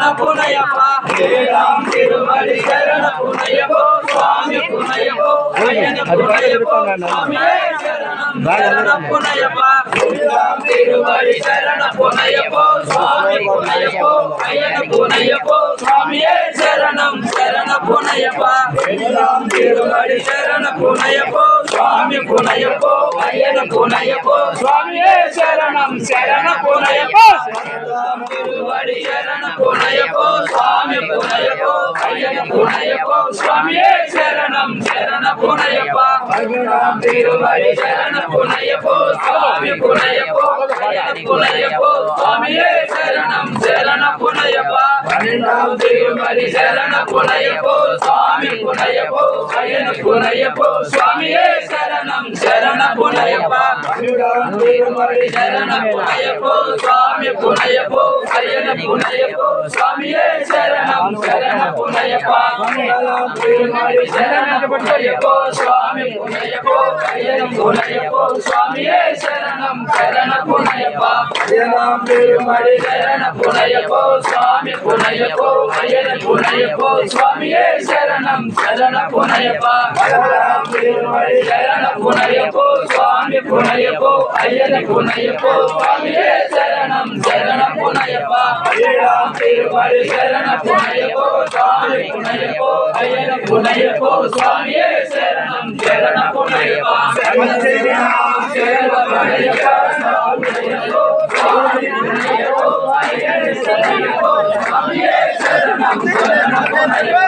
శరణ పునయప్ప శ్రీరామ్ తిరుమడి శరణ పునయప్ప స్వామి పునయప్ప అయ్యన పునయప్ప స్వామియే శరణం శరణ పునయప్ప శ్రీరామ్ తిరుమడి శరణ పునయప్ప స్వామి పునయప్ప అయ్యన పునయప్ప స్వామియే శరణం శరణ పునయప్ప శ్రీరామ్ తిరుమడి శరణ పునయప్ప స్వామి పునయప్ప అయ్యన పునయప్ప స్వామియే శరణం శరణ పునయప్ప తిరువడి శరణ పునయప్ప స్వామి పునయప్ప అయ్యన పునయప్ప స్వామియే శరణం శరణ పునయప్ప తిరువడి శరణ పునయప్ప స్వామి పునయప్ప అయ్యన పునయప్ప స్వామియే శరణం శరణ పునయప్ప తిరువడి శరణ పునయప్ప స్వామి పునయప్ప అయ్యన పునయప్ప స్వామియే శరణం శరణ పునయప్ప తిరువడి శరణ పునయప్ప స్వామి పునయప్ప అయ్యన పునయప్ప స్వామియే శరణం శరణ పునయప్ప తిరువడి శరణ పునయప్ప స్వామి పునయప్ప అయ్యన పునయప్ప స్వామియే శరణం శరణ పునయప్ప తిరువడి శరణ పునయప్ప స్వామి పునయప్ప అయ్యన పునయప్ప స్వామియే శరణం శరణ పునయప్ప తిరువడి శరణ పునయప్ప స్వామి పునయప్ప అయ్యన పునయప్ప స్వామియే శరణం శరణ పునయప్ప తిరువడి శరణ పునయప్ప స్వామి పునయప్ప అయ్యన పునయప్ప స్వామియే శరణం శరణ పునయప్ప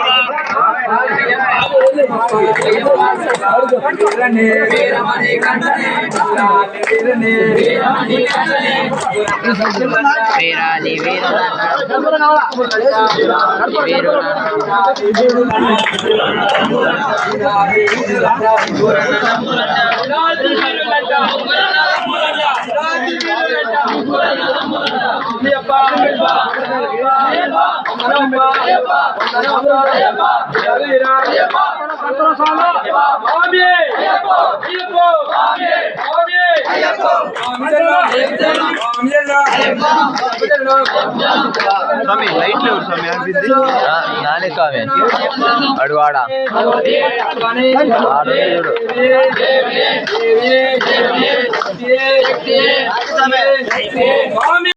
శరణ పునయప్ప స్వామి పునయప్ప అయ్యన పునయప్ప స్వామియే శరణం శరణ నానే స్వామి అడువాడా